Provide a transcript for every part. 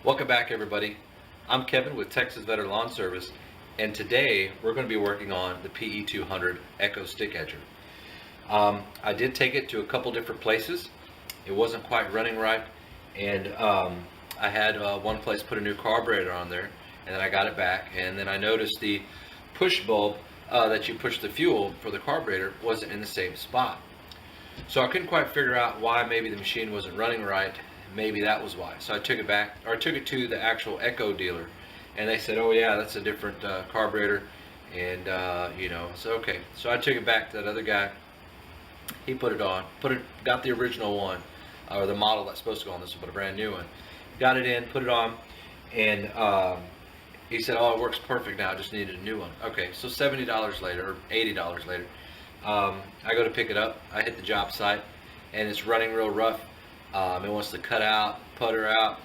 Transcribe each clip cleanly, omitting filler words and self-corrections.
Welcome back, everybody. I'm Kevin with Texas Veteran Lawn Service, and today we're going to be working on the PE200 Echo Stick Edger. I did take it to a couple different places. It wasn't quite running right, and I had one place put a new carburetor on there, and then I got it back, and then I noticed the push bulb that you push the fuel for the carburetor wasn't in the same spot. So I couldn't quite figure out why maybe the machine wasn't running right. Maybe that was why. So I took it back, or I took it to the actual Echo dealer, and they said, oh yeah, that's a different carburetor, and so okay. So I took it back to that other guy. He put it on, got the original one, or the model that's supposed to go on this one, but a brand new one. Got it in, put it on, and he said, oh, it works perfect now, I just needed a new one. Okay, so $70 later, or $80 later, I go to pick it up. I hit the job site, and it's running real rough. It wants to cut out, putter out,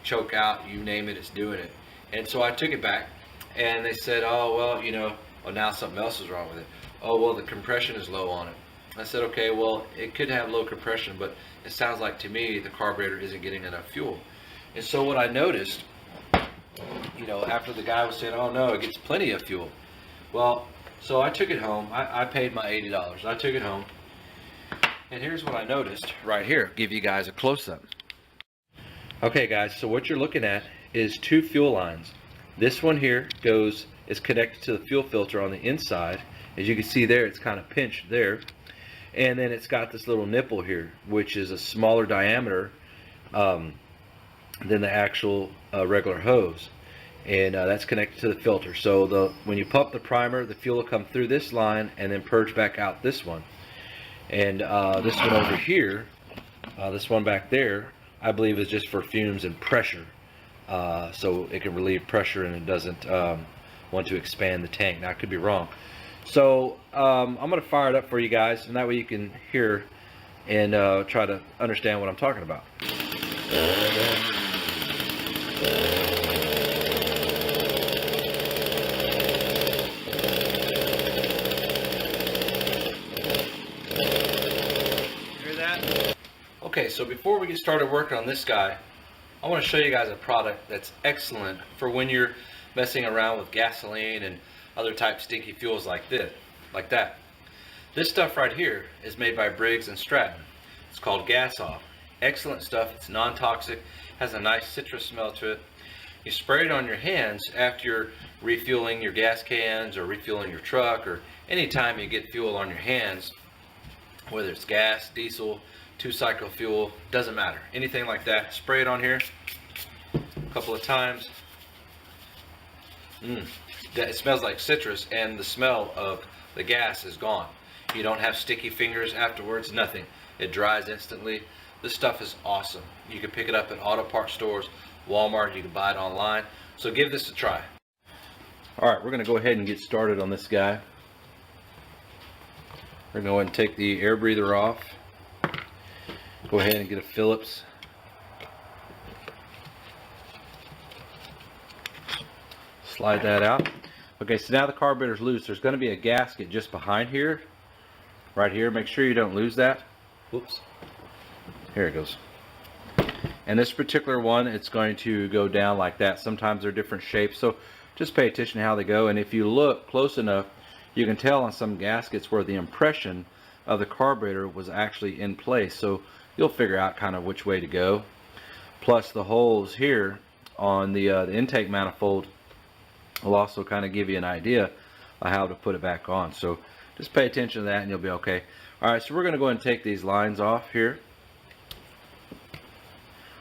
choke out, you name it, it's doing it. And so I took it back, and they said, oh, well, now something else is wrong with it. Oh, well, the compression is low on it. I said, okay, well, it could have low compression, but it sounds like to me the carburetor isn't getting enough fuel. And so what I noticed, after the guy was saying, oh no, it gets plenty of fuel. Well, so I took it home. I paid my $80. I took it home. And here's what I noticed right here. Give you guys a close-up. Okay, guys, so what you're looking at is two fuel lines. This one here is connected to the fuel filter on the inside. As you can see there, it's kind of pinched there. And then it's got this little nipple here, which is a smaller diameter than the actual regular hose. And that's connected to the filter. So when you pump the primer, the fuel will come through this line and then purge back out this one. And this one over here, this one back there, I believe is just for fumes and pressure. So it can relieve pressure and it doesn't want to expand the tank. Now, I could be wrong. So I'm going to fire it up for you guys, and that way you can hear and try to understand what I'm talking about. Okay, so before we get started working on this guy, I want to show you guys a product that's excellent for when you're messing around with gasoline and other type stinky fuels like that. This stuff right here is made by Briggs & Stratton. It's called Gas Off. Excellent stuff. It's non-toxic, has a nice citrus smell to it. You spray it on your hands after you're refueling your gas cans or refueling your truck, or anytime you get fuel on your hands, whether it's gas, diesel, two-cycle fuel, doesn't matter. Anything like that, spray it on here a couple of times. It smells like citrus, and the smell of the gas is gone. You don't have sticky fingers afterwards, nothing. It dries instantly. This stuff is awesome. You can pick it up at auto parts stores, Walmart, you can buy it online. So give this a try. Alright, we're going to go ahead and get started on this guy. We're going to go ahead and take the air breather off. Go ahead and get a Phillips. Slide that out. Okay, so now the carburetor's loose. There's going to be a gasket just behind here, right here. Make sure you don't lose that. Whoops. Here it goes. And this particular one, it's going to go down like that. Sometimes they're different shapes, so just pay attention to how they go. And if you look close enough, you can tell on some gaskets where the impression of the carburetor was actually in place. So you'll figure out kind of which way to go. Plus the holes here on the intake manifold will also kind of give you an idea of how to put it back on. So just pay attention to that and you'll be okay. Alright, so we're going to go ahead and take these lines off here.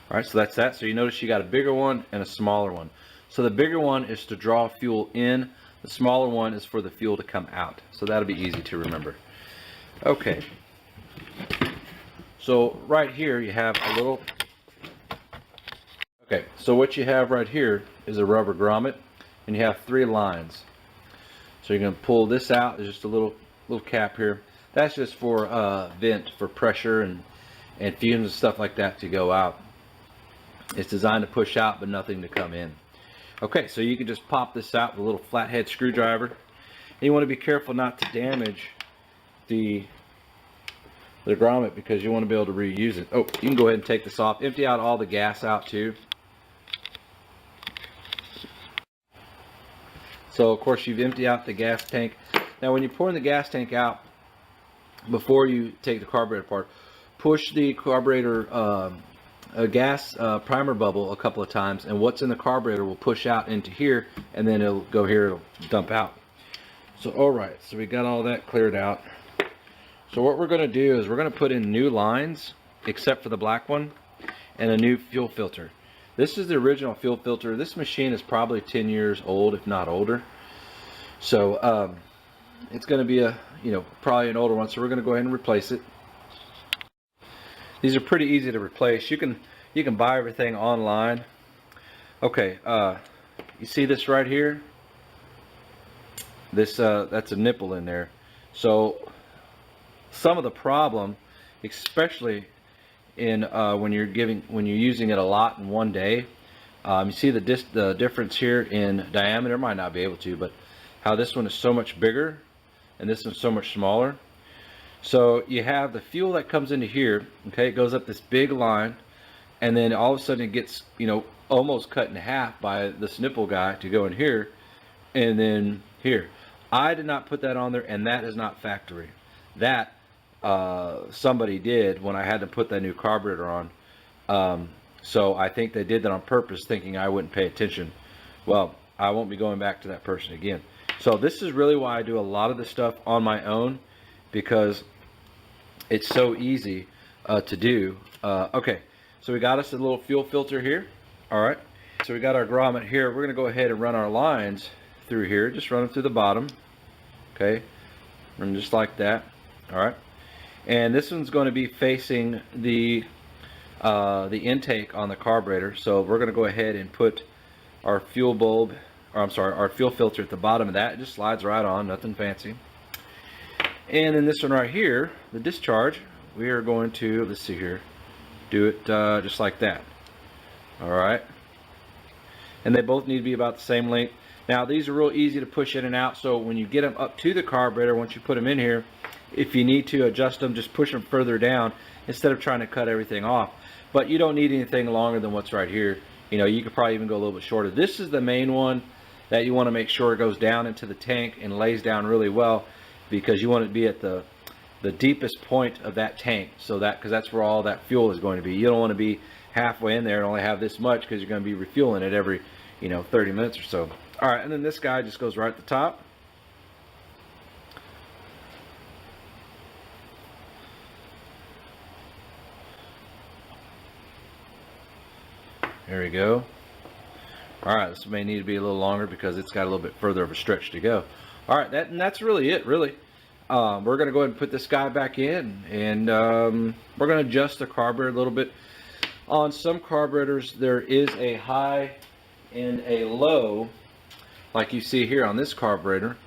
Alright, so that's that. So you notice you got a bigger one and a smaller one. So the bigger one is to draw fuel in. The smaller one is for the fuel to come out. So that'll be easy to remember. Okay. So right here you have a little... Okay, so what you have right here is a rubber grommet, and you have 3 lines. So you're going to pull this out. There's just a little cap here. That's just for vent for pressure and fumes and stuff like that to go out. It's designed to push out but nothing to come in. Okay, so you can just pop this out with a little flathead screwdriver. And you want to be careful not to damage the grommet because you want to be able to reuse it. Oh, you can go ahead and take this off. Empty out all the gas out too. So of course you've emptied out the gas tank. Now when you're pouring the gas tank out, before you take the carburetor apart, push the carburetor gas primer bubble a couple of times, and what's in the carburetor will push out into here, and then it'll go here, it'll dump out. So alright, so we got all that cleared out. So what we're going to do is we're going to put in new lines, except for the black one, and a new fuel filter. This is the original fuel filter. This machine is probably 10 years old, if not older. So it's going to be a, probably an older one, so we're going to go ahead and replace it. These are pretty easy to replace. You can buy everything online. Okay, you see this right here? This that's a nipple in there. So some of the problem, especially in when you're using it a lot in one day, you see the difference here in diameter. Might not be able to, but how this one is so much bigger and this one's so much smaller. So you have the fuel that comes into here, okay, it goes up this big line, and then all of a sudden it gets, almost cut in half by this nipple guy to go in here, and then here. I did not put that on there, and that is not factory. That somebody did when I had to put that new carburetor on. So I think they did that on purpose, thinking I wouldn't pay attention. Well, I won't be going back to that person again. So this is really why I do a lot of this stuff on my own, because it's so easy to do. Okay, so we got us a little fuel filter here. All right, so we got our grommet here. We're gonna go ahead and run our lines through here. Just run them through the bottom. Okay, run just like that. All right, and this one's going to be facing the intake on the carburetor. So we're going to go ahead and put our fuel bulb, or I'm sorry, our fuel filter at the bottom of that. It just slides right on, nothing fancy. And then this one right here, the discharge, we are going to, let's see here, do it just like that. All right, and they both need to be about the same length. Now these are real easy to push in and out, so when you get them up to the carburetor, once you put them in here, if you need to adjust them, just push them further down instead of trying to cut everything off. But you don't need anything longer than what's right here. You could probably even go a little bit shorter. This is the main one that you want to make sure it goes down into the tank and lays down really well, because you want it to be at the deepest point of that tank, so that, because that's where all that fuel is going to be. You don't want to be halfway in there and only have this much, because you're going to be refueling it every 30 minutes or so. All right, and then this guy just goes right at the top. There we go. All right, this may need to be a little longer because it's got a little bit further of a stretch to go. All right, that's really it, really. We're going to go ahead and put this guy back in, and we're going to adjust the carburetor a little bit. On some carburetors, there is a high and a low, like you see here on this carburetor,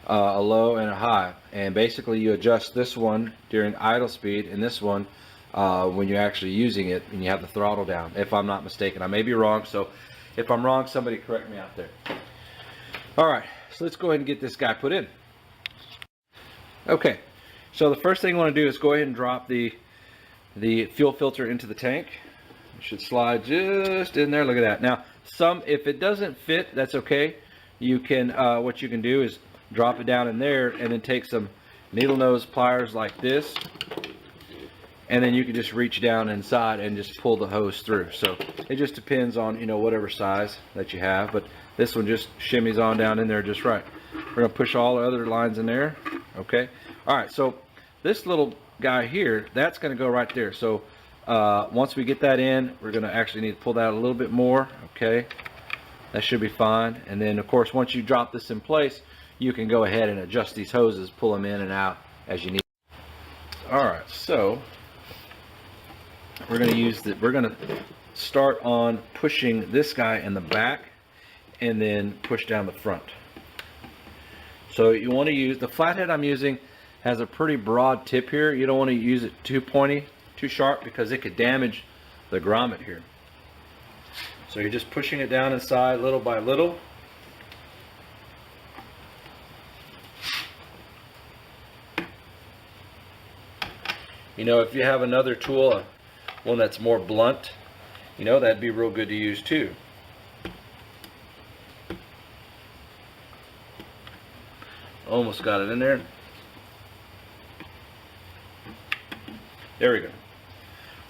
a low and a high. And basically you adjust this one during idle speed, and this one when you're actually using it and you have the throttle down, if I'm not mistaken. I may be wrong, so if I'm wrong, somebody correct me out there. All right, so let's go ahead and get this guy put in. Okay, so the first thing I want to do is go ahead and drop the fuel filter into the tank. It should slide just in there. Look at that. Now, if it doesn't fit, that's okay. You can what you can do is drop it down in there, and then take some needle nose pliers like this, and then you can just reach down inside and just pull the hose through. So it just depends on whatever size that you have, but this one just shimmies on down in there just right. We're gonna push all the other lines in there. Okay, all right, so this little guy here, that's gonna go right there. So once we get that in, we're gonna actually need to pull that a little bit more. Okay, that should be fine. And then of course, once you drop this in place, you can go ahead and adjust these hoses, pull them in and out as you need. All right, so we're gonna start on pushing this guy in the back and then push down the front. So you want to use the flathead I'm using, has a pretty broad tip here. You don't want to use it too pointy, too sharp, because it could damage the grommet here. So you're just pushing it down inside little by little. If you have another tool, one that's more blunt, that'd be real good to use too. Almost got it in there. There we go.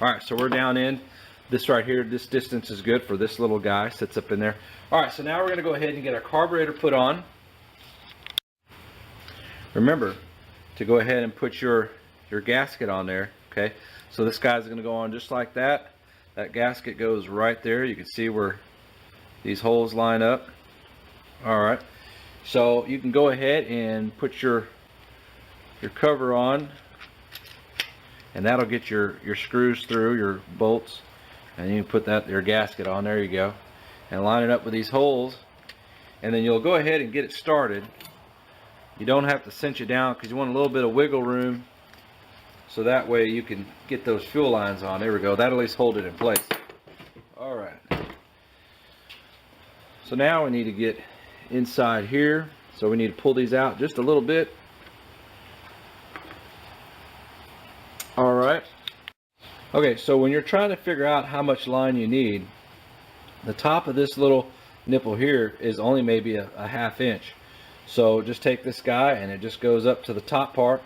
Alright, so we're down in this right here. This distance is good for this little guy, sits up in there. Alright, so now we're going to go ahead and get our carburetor put on. Remember to go ahead and put your gasket on there. Okay, so this guy's going to go on just like that. That gasket goes right there. You can see where these holes line up. Alright, so you can go ahead and put your cover on, and that'll get your screws through, your bolts, and you can put your gasket on. There you go, and line it up with these holes, and then you'll go ahead and get it started. You don't have to cinch it down because you want a little bit of wiggle room, so that way you can get those fuel lines on. There we go. That'll at least hold it in place. Alright, so now we need to get inside here, so we need to pull these out just a little bit. Alright, okay, so when you're trying to figure out how much line you need, the top of this little nipple here is only maybe a ½ inch. So just take this guy and it just goes up to the top part,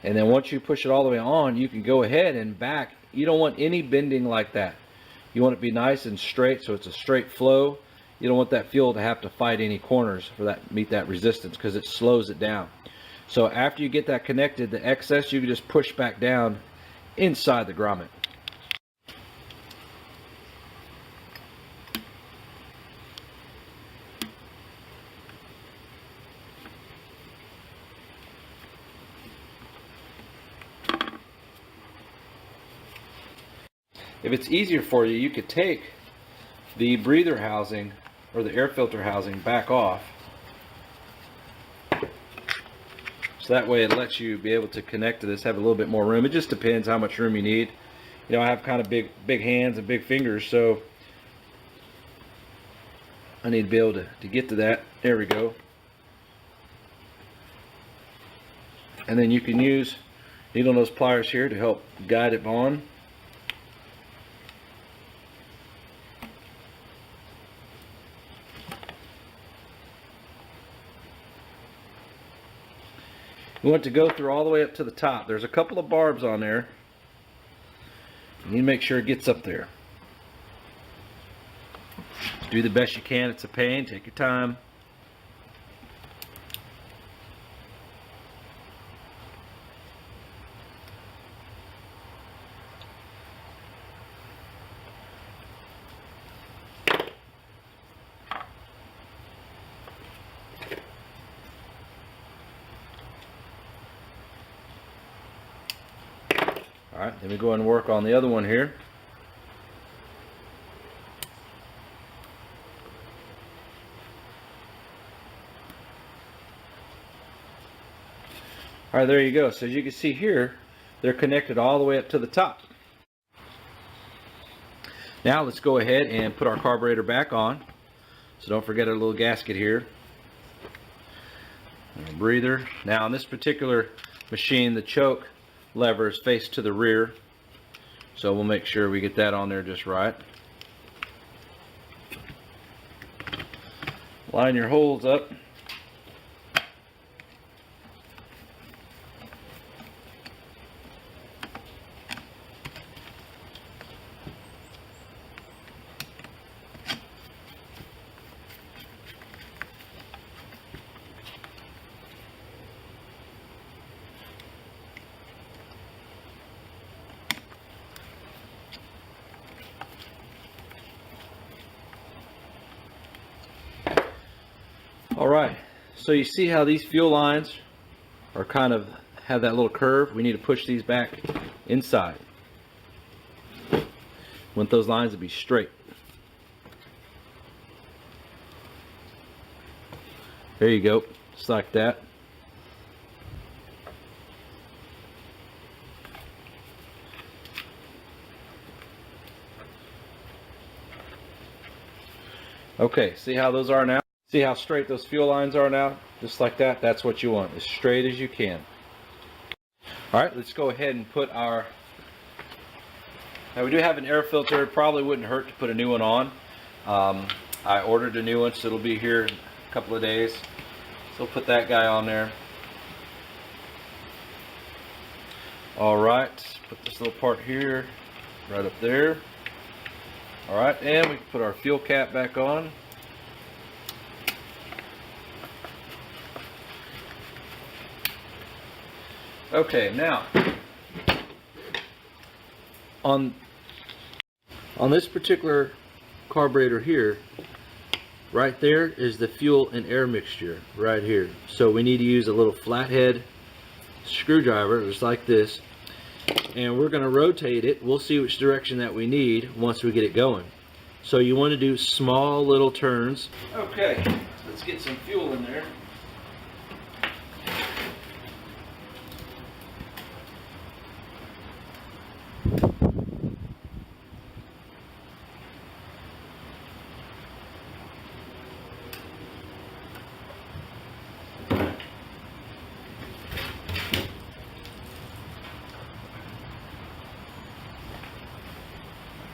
and then once you push it all the way on, you can go ahead and back. You don't want any bending like that. You want it to be nice and straight, so it's a straight flow. You don't want that fuel to have to fight any corners for that, meet that resistance, because it slows it down. So after you get that connected, the excess you can just push back down inside the grommet. If it's easier for you, you could take the breather housing or the air filter housing back off, so that way it lets you be able to connect to this, have a little bit more room. It just depends how much room you need. You know, I have kind of big hands and big fingers, so I need to be able to get to that. There we go. And then you can use needle nose pliers here to help guide it on. You want to go through all the way up to the top. There's a couple of barbs on there. You need to make sure it gets up there. Do the best you can. It's a pain. Take your time. Alright, then we go and work on the other one here. Alright, there you go. So as you can see here, they're connected all the way up to the top. Now let's go ahead and put our carburetor back on. So don't forget our little gasket here. And a breather. Now on this particular machine, the choke lever is faced to the rear, so we'll make sure we get that on there just right. Line your holes up. Alright, so you see how these fuel lines are kind of have that little curve? We need to push these back inside. We want those lines to be straight. There you go, just like that. Okay, see how those are now? See how straight those fuel lines are now? Just like that. That's what you want, as straight as you can. Alright, let's go ahead and put our... Now we do have an air filter. It probably wouldn't hurt to put a new one on. I ordered a new one, so it'll be here in a couple of days. So we'll put that guy on there. All right, put this little part here, right up there. All right, and we can put our fuel cap back on. Okay, now on this particular carburetor here, right there is the fuel and air mixture right here. So we need to use a little flathead screwdriver just like this, and we're going to rotate it. We'll see which direction that we need once we get it going. So you want to do small little turns. Okay, let's get some fuel in there.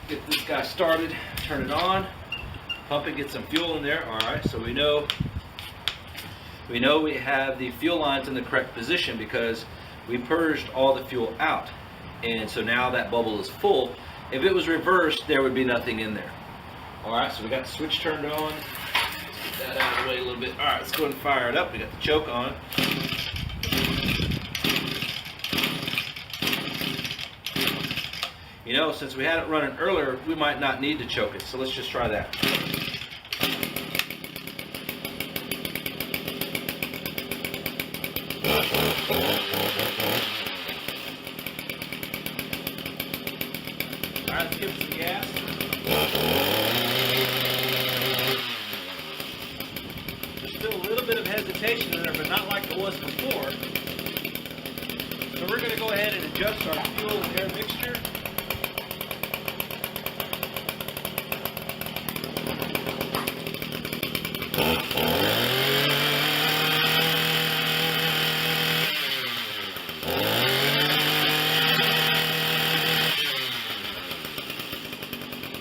Get this guy started, turn it on, pump it, get some fuel in there. All right, so we know we have the fuel lines in the correct position because we purged all the fuel out, and so now that bubble is full. If it was reversed, there would be nothing in there. All right, so we got the switch turned on. Let's get that out of the way a little bit. All right, let's go ahead and fire it up. We got the choke on. You know, since we had it running earlier, we might not need to choke it, so let's just try that. All right, let's give it some gas. There's still a little bit of hesitation in there, but not like it was before. So we're going to go ahead and adjust our fuel and air mixture.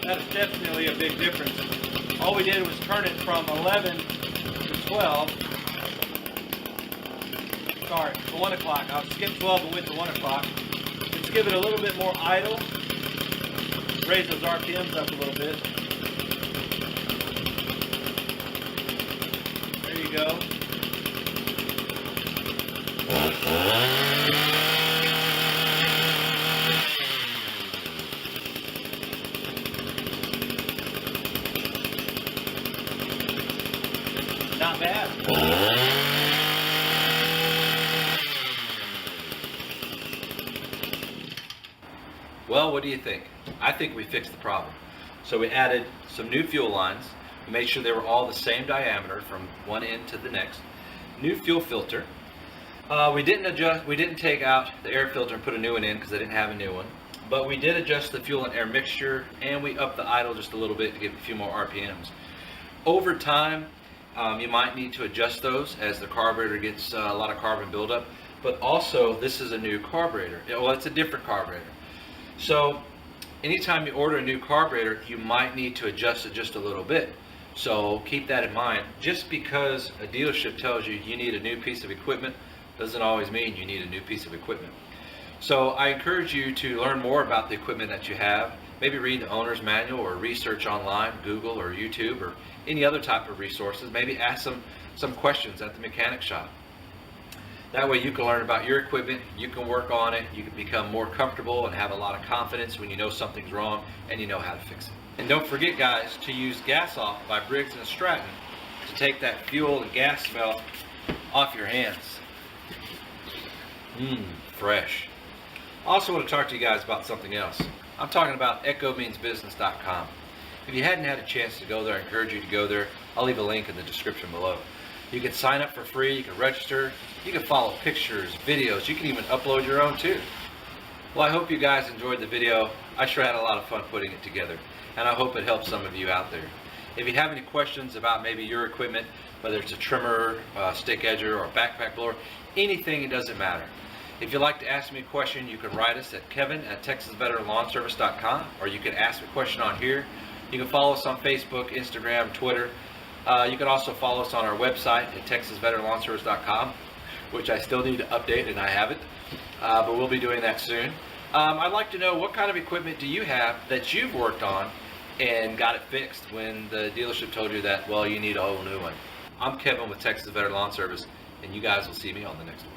That is definitely a big difference. All we did was turn it from 11 to 12. Sorry, to 1 o'clock. I'll skip 12 and went to 1 o'clock. Let's give it a little bit more idle. Raise those RPMs up a little bit. There you go. Not bad. Well, what do you think? I think we fixed the problem. So we added some new fuel lines. We made sure they were all the same diameter from one end to the next. New fuel filter. We didn't take out the air filter and put a new one in because I didn't have a new one. But we did adjust the fuel and air mixture, and we upped the idle just a little bit to give a few more RPMs. Over time, you might need to adjust those as the carburetor gets a lot of carbon buildup. But also, this is a new carburetor. Well, it's a different carburetor. So anytime you order a new carburetor, you might need to adjust it just a little bit. So keep that in mind. Just because a dealership tells you you need a new piece of equipment doesn't always mean you need a new piece of equipment. So I encourage you to learn more about the equipment that you have. Maybe read the owner's manual or research online, Google or YouTube or any other type of resources. Maybe ask some questions at the mechanic shop. That way you can learn about your equipment, you can work on it, you can become more comfortable and have a lot of confidence when you know something's wrong and you know how to fix it. And don't forget, guys, to use Gas Off by Briggs & Stratton to take that fuel and gas smell off your hands. Fresh. I also want to talk to you guys about something else. I'm talking about echomeansbusiness.com. If you hadn't had a chance to go there, I encourage you to go there. I'll leave a link in the description below. You can sign up for free, you can register, you can follow pictures, videos, you can even upload your own too. Well, I hope you guys enjoyed the video. I sure had a lot of fun putting it together, and I hope it helps some of you out there. If you have any questions about maybe your equipment, whether it's a trimmer, stick edger, or a backpack blower, anything, it doesn't matter. If you'd like to ask me a question, you can write us at kevin@texasveteranlawnservice.com, or you can ask a question on here. You can follow us on Facebook, Instagram, Twitter. You can also follow us on our website at texasveteranlawnservice.com, which I still need to update and I haven't, but we'll be doing that soon. I'd like to know, what kind of equipment do you have that you've worked on and got it fixed when the dealership told you that, well, you need a whole new one? I'm Kevin with Texas Veteran Lawn Service, and you guys will see me on the next one.